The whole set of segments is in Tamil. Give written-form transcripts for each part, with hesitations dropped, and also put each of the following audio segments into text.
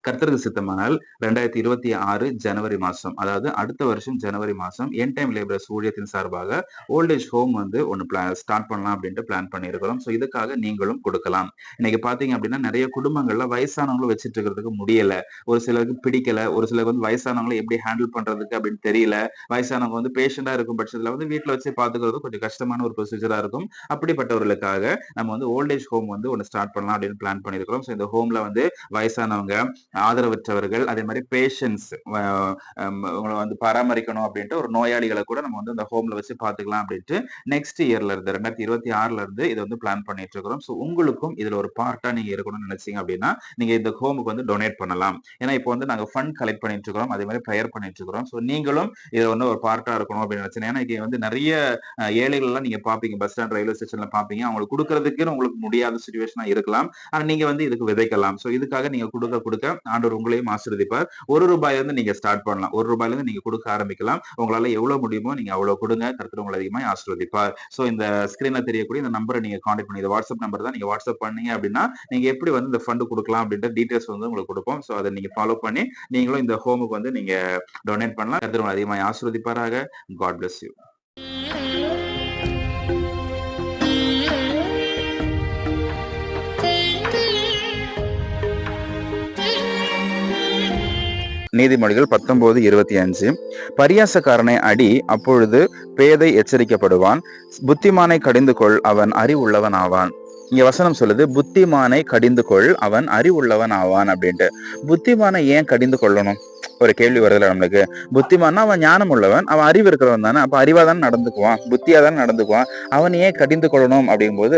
கர்த்தருக்கு சித்தமானால் 2026 ஜனவரி மாசம், அதாவது அடுத்த வருஷம் ஜனவரி மாசம் எண்ட் டைம் லேபரர்ஸ் ஊழியத்தின் சார்பாக ஓல்ட் ஏஜ் ஹோம் வந்து ஒண்ணு ஸ்டார்ட் பண்ணலாம் அப்படின்ட்டு பிளான் பண்ணியிருக்கிறோம். ஸோ இதுக்காக நீங்களும் கொடுக்கலாம். இன்னைக்கு பார்த்தீங்க அப்படின்னா நிறைய குடும்பங்கள்ல வயசானவங்களும் வச்சுட்டு இருக்கிறதுக்கு முடியல. ஒரு சிலருக்கு பிடிக்கல. ஒரு சிலருக்கு வந்து வயசானவங்கள எப்படி ஹேண்டில் பண்றதுக்கு அப்படின்னு தெரியல. வயசானவங்க வந்து பேஷண்டா இருக்கும் பட்சத்துல வந்து வீட்ல வச்சு பார்த்துக்கிறது கொஞ்சம் கஷ்டமான ஒரு ப்ரொசீஜரா இருக்கும். அப்படிப்பட்டவர்களுக்காக நம்ம வந்து ஓல்ட் ஏஜ் ஹோம் வந்து ஒண்ணு ஸ்டார்ட் பண்ணலாம் அப்படின்னு பிளான் பண்ணியிருக்கிறோம். ஸோ இந்த ஹோம்ல வந்து வயசானவங்க, ஆதரவற்றவர்கள், அதே மாதிரி பேஷண்ட்ஸ் உங்களை வந்து பராமரிக்கணும் அப்படின்ட்டு ஒரு நோயாளிகளை கூட நம்ம வந்து இந்த ஹோம்ல வச்சு பாத்துக்கலாம் அப்படின்ட்டு நெக்ஸ்ட் இயர்ல இருந்து 2026ல இருந்து இதை வந்து பிளான் பண்ணிட்டு இருக்கிறோம். ஸோ உங்களுக்கும் இதுல ஒரு பார்ட்டா நீங்க இருக்கணும்னு நினைச்சீங்க அப்படின்னா நீங்க இந்த ஹோமுக்கு வந்து டொனேட் பண்ணலாம். ஏன்னா இப்போ வந்து நாங்க ஃபண்ட் கலெக்ட் பண்ணிட்டு இருக்கிறோம், அதே மாதிரி ப்ரேயர் பண்ணிட்டு இருக்கிறோம். ஸோ நீங்களும் இதுல வந்து ஒரு பார்ட்டா இருக்கணும் அப்படின்னு நினைச்சேன். ஏன்னா இங்க வந்து நிறைய ஏழைகள் எல்லாம் நீங்க பாப்பீங்க, பஸ் ஸ்டாண்ட் ரயில்வே ஸ்டேஷன்ல பாப்பீங்க. அவங்களுக்கு கொடுக்கறதுக்கு உங்களுக்கு முடியாத சுச்சுவேஷனா இருக்கலாம். ஆனா நீங்க வந்து இதுக்கு விதைக்கலாம். ஸோ இதுக்காக நீங்க கொடுக்க ஆண்டவர் உங்களையும் ஆசீர்வதிப்பார். ₹1 இருந்து நீங்க ஸ்டார்ட் பண்ணலாம். ₹1 இருந்து நீங்க கொடுக்க ஆரம்பிக்கலாம். உங்களால எவ்வளவு முடியுமோ நீங்க அவ்வளவு கொடுங்க. கர்த்தர் உங்களை அதிகமாக ஆசீர்வதிப்பார். சோ இந்த ஸ்கிரீன்ல தெரியக்கூடிய இந்த நம்பரை நீங்க கான்டாக்ட் பண்ணி, இது வாட்ஸ்அப் நம்பர் தான். நீங்க வாட்ஸ்அப் பண்ணீங்க அப்படின்னா நீங்க எப்படி வந்து இந்த ஃபண்ட் கொடுக்கலாம் அப்படின்ற டீடைல்ஸ் வந்து உங்களுக்கு கொடுப்போம். சோ அதை நீங்க ஃபாலோ பண்ணி நீங்களும் இந்த ஹோமுக்கு வந்து நீங்க டொனேட் பண்ணலாம். கர்த்தர் உங்களை அதிகமாக ஆசீர்வதிப்பாராக. God bless you. நீதிமொழிகள் 19:25. பரியாசக்காரனை அடி, அப்பொழுது பேதை எச்சரிக்கப்படுவான். புத்திமானை கடிந்து கொள், அவன் அறிவுள்ளவன் ஆவான். இங்க வசனம் சொல்லுது, புத்திமானை கடிந்து கொள், அவன் அறிவுள்ளவன் ஆவான் அப்படின்ட்டு. புத்திமானை ஏன் கடிந்து கொள்ளணும்? ஒரு கேள்வி வருதுல நம்மளுக்கு. புத்திமான்னா அவன் ஞானம் உள்ளவன், அவன் அறிவு இருக்கிறவன் தானே, அப்ப அறிவா தானே நடந்துக்குவான், புத்தியா தானே நடந்துக்குவான். அவன் ஏன் கடிந்து கொள்ளணும் அப்படிங்கும்போது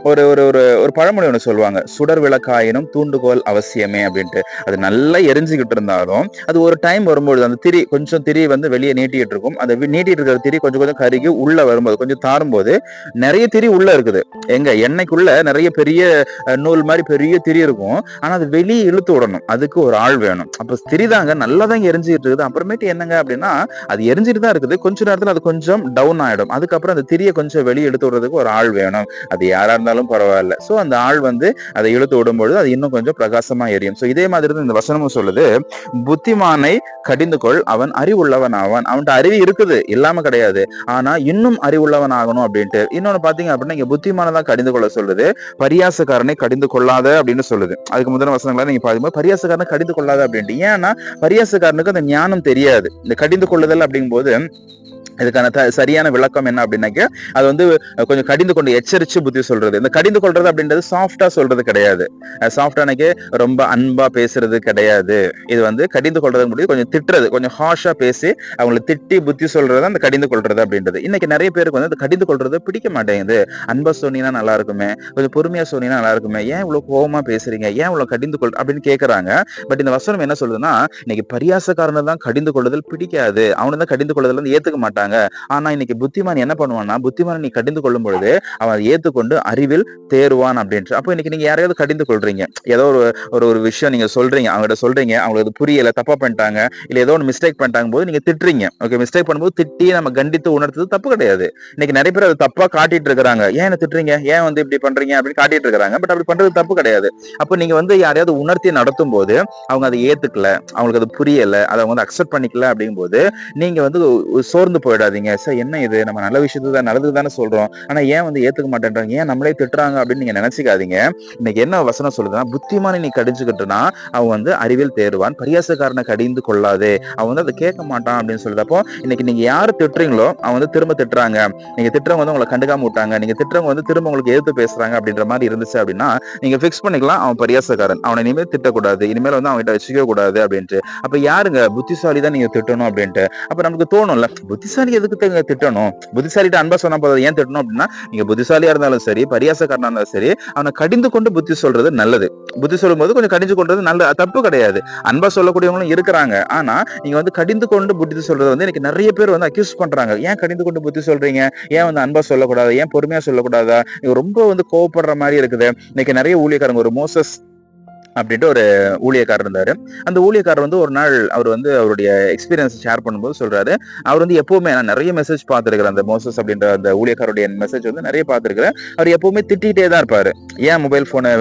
ஒரு ஒரு ஒரு ஒரு பழமொழி ஒண்ணு சொல்லுவாங்க, சுடர் விளக்காயினும் தூண்டுகோல் அவசியமே அப்படின்ட்டு. அது நல்லா எரிஞ்சுக்கிட்டு இருந்தாலும் அது ஒரு டைம் வரும்போது அந்த திரி வந்து வெளியே நீட்டிட்டு இருக்கும். அந்த நீட்டிட்டு இருக்கிற திரி கொஞ்சம் கொஞ்சம் கருகி உள்ள வரும்போது, கொஞ்சம் தாரும்போது நிறைய திரி உள்ள இருக்குது. எங்க எண்ணெய்க்குள்ள நிறைய பெரிய நூல் மாதிரி பெரிய திரி இருக்கும். ஆனா அது வெளியே இழுத்து விடணும், அதுக்கு ஒரு ஆள் வேணும். அப்ப திரிதாங்க நல்லா தான் எரிஞ்சுட்டு இருக்குது. அப்புறமேட்டு என்னங்க அப்படின்னா அது எரிஞ்சிட்டு தான் இருக்குது. கொஞ்ச நேரத்துல அது கொஞ்சம் டவுன் ஆயிடும். அதுக்கப்புறம் அந்த திரியை கொஞ்சம் வெளியே இழுத்து விடுறதுக்கு ஒரு ஆள் வேணும். அது யாரா இருந்தாலும் பரவாயில்ல. சோ அந்த ஆள் வந்து அதை இழுத்து விடும்பொழுது அது இன்னும் கொஞ்சம் பிரகாசமா எரியும். சோ இதே மாதிரி தான் இந்த வசனமும் சொல்லுது, புத்திமானை கடிந்து கொள், அவன் அறிவுள்ளவன் ஆவான். அவன்கிட்ட அறிவு இருக்குது, இல்லாம கிடையாது. ஆனா இன்னும் அறிவுள்ளவன் ஆகணும் அப்படின்ட்டு. இன்னொன்னு பாத்தீங்க அப்படின்னா இங்க புத்திமானதான் கடிந்து கொள்ள சொல்லுது, பரியாசக்காரனை கடிந்து கொள்ளாத அப்படின்னு சொல்லுது. அதுக்கு முதல் வசனங்களா நீங்க பாக்கும்போது பரியாசக்காரனை கடிந்து கொள்ளாத அப்படின்ட்டு. ஏன்னா பரியாசக்காரனுக்கு அந்த ஞானம் தெரியாது. இந்த கடிந்து கொள்ளுதல் அப்படிங்கும்போது இதுக்கான சரியான விளக்கம் என்ன அப்படின்னாக்க, அது வந்து கொஞ்சம் கடிந்து கொண்டு எச்சரிச்சு புத்தி சொல்றது. இந்த கடிந்து கொள்றது அப்படின்றது சாஃப்டா சொல்றது கிடையாது. சாஃப்டானக்கு ரொம்ப அன்பா பேசுறது கிடையாது. இது வந்து கடிந்து கொள்றது முடியும் கொஞ்சம் திட்டுறது, கொஞ்சம் ஹார்ஷா பேசி அவங்களை திட்டி புத்தி சொல்றது அந்த கடிந்து கொள்றது அப்படின்றது. இன்னைக்கு நிறைய பேருக்கு வந்து அந்த கடிந்து கொள்றது பிடிக்க மாட்டேங்குது. அன்பா சொன்னீங்கன்னா நல்லா இருக்குமே, கொஞ்சம் பொறுமையா சொன்னீங்கன்னா நல்லா இருக்குமே, ஏன் இவ்வளவு கோபமா பேசுறீங்க, ஏன் இவ்வளவு கடிந்து கொள் அப்படின்னு கேட்கறாங்க. பட் இந்த வசனம் என்ன சொல்லுதுன்னா, இன்னைக்கு பரியாசக்காரனை தான் கடிந்து கொள்ளுதல் பிடிக்காது, அவனை தான் கடிந்து கொள்ளுதல் வந்து ஏத்துக்க மாட்டாங்க. ஆனா இன்னைக்கு புத்திமான் என்ன பண்ணுவான்னா, புத்திமான் நீ கடிந்து கொள்ளும் பொழுது அவன் ஏத்துக்கொண்டு அறிவில் தேருவான் அப்படின்ட்டு. அப்போ இன்னைக்கு நீங்க யாரையாவது கடிந்து கொள்றீங்க, ஏதோ ஒரு விஷயம் நீங்க சொல்றீங்க, அவங்ககிட்ட சொல்றீங்க, அவங்களுக்கு புரியல, தப்பா பண்ணிட்டாங்க, இல்ல ஏதோ ஒன்று மிஸ்டேக் பண்ணிட்டாங்க போது நீங்க திட்டுறீங்க. ஓகே, மிஸ்டேக் பண்ணும்போது திட்டி நம்ம கண்டித்து உணர்த்தது தப்பு கிடையாது. இன்னைக்கு நிறைய பேர் அது தப்பா காட்டிட்டு இருக்கிறாங்க. ஏன் என்ன திட்டுறீங்க, ஏன் வந்து இப்படி பண்றீங்க அப்படின்னு காட்டிட்டு இருக்காங்க. பட் அப்படி பண்றது தப்பு கிடையாது. அப்போ நீங்க வந்து யாரையாவது உணர்த்தி நடத்தும் போது அவங்க அதை ஏத்துக்கல, அவங்களுக்கு அது புரியல, அதை வந்து அக்செப்ட் பண்ணிக்கல அப்படிங்கும் போது நீங்க வந்து சோர்ந்து போயிடாதீங்க. சார் என்ன இது, நம்ம நல்ல விஷயத்தை தான் நல்லதுக்கு தானே சொல்றோம், ஆனா ஏன் வந்து ஏத்துக்க மாட்டேன்றாங்க, ஏன் நம்மளே திட்டுறாங்க அப்படின்னு நீங்க நினைச்சுக்காதீங்க. இன்னைக்கு என்ன வசனம் சொல்லுதுன்னா, புத்திமானை நீ கடிச்சுக்கிட்டுனா அவன் வந்து அறிவில் தேருவான், பரியாசக்காரனை கடிந்து கொள்ளாதே, அவன் வந்து அதை கேட்க மாட்டான் அப்படின்னு சொல்லுது. அப்போ இன்னைக்கு நீங்க யாரு திட்டுறீங்களோ அவன் வந்து திரும்ப திட்டுறாங்க, நீங்க திட்டுறவங்க வந்து உங்களை கண்டுக்காம விட்டாங்க, நீங்க திட்டுறவங்க வந்து திரும்ப உங்களுக்கு எதிர்த்து பேசுறாங்க அப்படின்ற மாதிரி இருந்துச்சு அப்படின்னா நீங்க பிக்ஸ் பண்ணிக்கலாம், அவன் பரியாசக்காரன், அவனை இனிமேல் திட்டக்கூடாது, இனிமேல் வந்து அவன்கிட்ட வச்சுக்க கூடாது அப்படின்ட்டு. அப்ப யாருங்க புத்திசாலி தான் நீங்க திட்டணும் அப்படின்ட்டு. அப்ப நமக்கு தோணும்ல, புத்திசாலி எதுக்கு திட்டணும், புத்திசாலிட்ட அன்பா சொன்னா போதும், ஏன் திட்டணும் அப்படின்னா, நீங்க புத்திசாலியா இருந்தாலும் சரி பரியாசக்காரனா இருந்தாலும் சரி அவனை கடிந்து கொண்டு புத்தி சொல்றது நல்லது. புத்தி சொல்லும் போது கொஞ்சம் கடிஞ்சு கொண்டது நல்ல, தப்பு கிடையாது. அன்பா சொல்லக்கூடியவங்களும் இருக்கிறாங்க. ஆனா நீங்க வந்து கடிந்து கொண்டு புத்தி சொல்றது வந்து எனக்கு நிறைய பேர் வந்து அக்யூஸ் பண்றாங்க, ஏன் கடிந்து கொண்டு புத்தி சொல்றீங்க, ஏன் வந்து அன்பா சொல்லக்கூடாது, ஏன் பொறுமையா சொல்லக்கூடாதா, நீங்க ரொம்ப வந்து கோவப்படுற மாதிரி இருக்குது. இன்னைக்கு நிறைய ஊழியக்காரங்க, ஒரு மோசஸ் அப்படின்ட்டு ஒரு ஊழியக்காரர் இருந்தாரு. அந்த ஊழியக்காரர் வந்து ஒரு நாள் அவர் வந்து அவருடைய எக்ஸ்பீரியன்ஸ் ஷேர் பண்ணும்போது சொல்றாரு, அவர் வந்து எப்பவுமே நான் நிறைய மெசேஜ் பார்த்திருக்கிறேன். அந்த மோசஸ் அப்படின்ற அந்த ஊழியக்காரருடைய மெசேஜ் வந்து நிறைய பார்த்திருக்கிறேன். அவர் எப்பவுமே திட்டிகிட்டே தான் இருப்பாரு. ஏன் மொபைல் போனை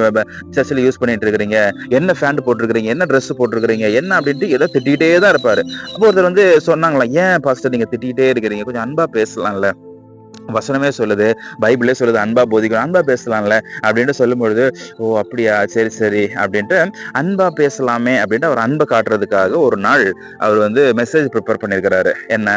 சர்ச்சில் யூஸ் பண்ணிட்டு இருக்கிறீங்க, என்ன ஃபேண்ட் போட்டிருக்கிறீங்க, என்ன ட்ரெஸ் போட்டிருக்கிறீங்க, என்ன அப்படின்ட்டு ஏதோ திட்டிகிட்டே தான் இருப்பாரு. அப்போ ஒருத்தர் வந்து சொன்னாங்களா, ஏன் பாஸ்டர் நீங்க திட்டிகிட்டே இருக்கிறீங்க, கொஞ்சம் அன்பா பேசலாம்ல, வசனமே சொல்லுது, பைபிளே சொல்லுது அன்பா போதிக்கணும், அன்பா பேசலாம்ல அப்படின்னு சொல்லும்பொழுது, ஓ அப்படியா, சரி சரி அப்படின்ட்டு அன்பா பேசலாமே அப்படின்ட்டு அவர் அன்பை காட்டுறதுக்காக ஒரு நாள் அவர் வந்து மெசேஜ் ப்ரிப்பேர் பண்ணியிருக்கிறாரு. என்ன,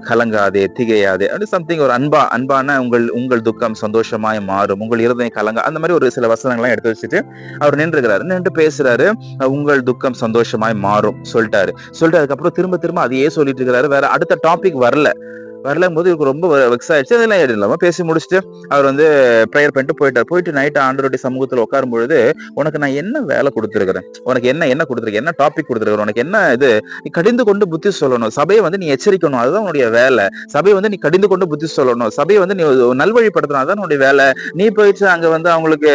கலங்காதே திகையாதே அப்படி சம்திங், ஒரு அன்பான உங்கள் துக்கம் சந்தோஷமாய் மாறும், உங்கள் இருதயம் கலங்க, அந்த மாதிரி ஒரு சில வசனங்கள்லாம் எடுத்து வச்சுட்டு அவர் நின்று பேசுறாரு. உங்கள் துக்கம் சந்தோஷமாய் மாறும் சொல்லிட்டு அதுக்கப்புறம் திரும்ப திரும்ப அதையே சொல்லிட்டு இருக்கிறாரு. வேற அடுத்த டாபிக் வரலும் போது இவருக்கு ரொம்ப வெக்ஸ் ஆயிடுச்சு. அதெல்லாம் இல்லாம பேசி முடிச்சுட்டு அவர் வந்து ப்ரேயர் பண்ணிட்டு போயிட்டு நைட் ஆண்டவருடைய சமூகத்துல உட்காரும் பொழுது, உனக்கு நான் என்ன வேலை கொடுத்துருக்கிறேன், உனக்கு என்ன கொடுத்துருக்கேன், என்ன டாபிக் கொடுத்துருக்கிறேன், உனக்கு என்ன இது, நீ கடிந்து கொண்டு புத்தி சொல்லணும், சபையை வந்து நீ எச்சரிக்கணும், அதுதான் உன்னுடைய வேலை. சபையை வந்து நீ கடிந்து கொண்டு புத்தி சொல்லணும், சபையை வந்து நீ நல்வழிப்படுத்தணும், அதுதான் உன்னுடைய வேலை. நீ போயிட்டு அங்க வந்து அவங்களுக்கு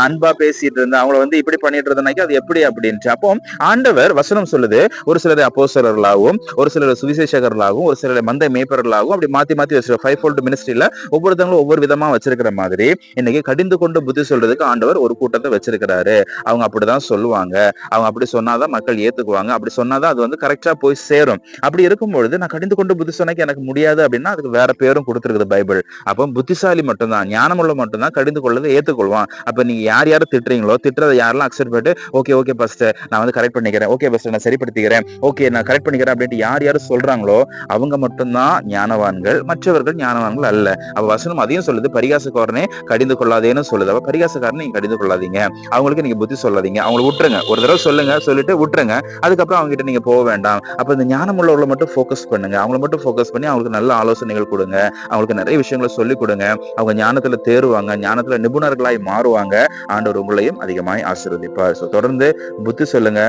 அன்பா பேசிட்டு இருந்த, அவங்கள வந்து இப்படி பண்ணிட்டு இருந்தனாக்கி அது எப்படி அப்படின்ட்டு. அப்போ ஆண்டவர் வசனம் சொல்லுது, ஒரு சிலரை அப்போஸ்தலர்களாகவும், ஒரு சிலர் சுவிசேஷகர்களாகவும், ஒரு சிலரை மந்தை மேய்ப்பர்களாகவும் அப்படி மாத்தி வச்சிருக்க 5-fold மினிஸ்ட்ரியில ஒவ்வொருத்தங்களும் ஒவ்வொரு விதமா வச்சிருக்கிற மாதிரி இன்னைக்கு கடிந்து கொண்டு புத்தி சொல்றதுக்கு ஆண்டவர் ஒரு கூட்டத்தை வச்சிருக்கிறாரு. அவங்க அப்படிதான் சொல்லுவாங்க, அவங்க அப்படி சொன்னாதான் மக்கள் ஏத்துக்குவாங்க, அப்படி சொன்னாதான் அது வந்து கரெக்டா போய் சேரும். அப்படி இருக்கும்பொழுது நான் கடிந்து கொண்டு புத்தி சொன்னக்கு எனக்கு முடியாது அப்படின்னா அதுக்கு வேற பேரும் கொடுத்துருக்குது பைபிள். அப்போ புத்திசாலி மட்டும்தான், ஞானமுள்ள மட்டும்தான் கடிந்து கொள்ளதை ஏத்துக்கொள்வான். அப்ப நீங்க யார் திட்டுறீங்களோ, திட்டுறதை யாரெல்லாம் அக்செப்ட் பண்ணிட்டு ஓகே பஸ்டர் நான் வந்து கரெக்ட் பண்ணிக்கிறேன், ஓகே பஸ்டர் நான் சரிப்படுத்திக்கிறேன், ஓகே நான் கரெக்ட் பண்ணிக்கிறேன் அப்படின்ட்டு யார் சொல்றாங்களோ அவங்க மட்டும்தான் ஞானவான்கள், மற்றவர்கள் ஞானவான்கள் அல்ல. அப்ப வசனம் அதையும் சொல்லுது, பரிகாசக்காரனே கடிந்து கொள்ளாதேன்னு சொல்லுது. அப்ப பரிகாசக்காரனை நீங்க கடிந்து கொள்ளாதீங்க, அவங்களுக்கு நீங்க புத்தி சொல்லாதீங்க, அவங்களை விட்டுருங்க. ஒரு தடவை சொல்லிட்டு விட்டுருங்க, அதுக்கப்புறம் அவங்க கிட்ட நீங்க போக வேண்டாம். அப்ப இந்த ஞானம் உள்ளவர்களை மட்டும் ஃபோக்கஸ் பண்ணுங்க, அவங்கள மட்டும் ஃபோக்கஸ் பண்ணி அவங்களுக்கு நல்ல ஆலோசனைகள் கொடுங்க, அவங்களுக்கு நிறைய விஷயங்களை சொல்லிக் கொடுங்க. அவங்க ஞானத்துல தேறுவாங்க, ஞானத்துல நிபுணர்களாய் மாறுவாங்க. ஆண்டவர் உங்களையும் அதிகமாய் ஆசீர்வதிப்பார். தொடர்ந்து புத்தி சொல்லுங்க.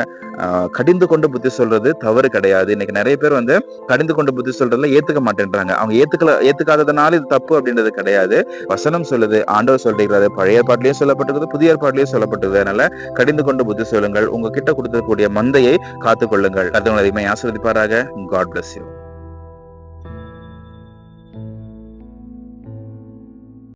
கடிந்து கொண்டு புத்தி சொல்றது தவறு கிடையாது. இன்னைக்கு நிறைய பேர் வந்து கடிந்து கொண்டு புத்தி சொல்றதுல ஏத்துக்க மாட்டேன்றாங்க. அவங்க ஏத்துக்காததுனால இது தப்பு அப்படின்றது கிடையாது. வசனம் சொல்லுது, ஆண்டவர் சொல்லிருக்கிறாரு, பழைய ஏற்பாட்டிலையும் சொல்லப்பட்டிருக்குது, புதிய ஏற்பாட்டிலையும் சொல்லப்பட்டிருக்குது. அதனால கடிந்து கொண்டு புத்தி சொல்லுங்கள், உங்ககிட்ட கொடுக்கக்கூடிய மந்தையை காத்துக் கொள்ளுங்கள். அது உங்களை அதிகமாக ஆசீர்வதிப்பாராக. God bless you.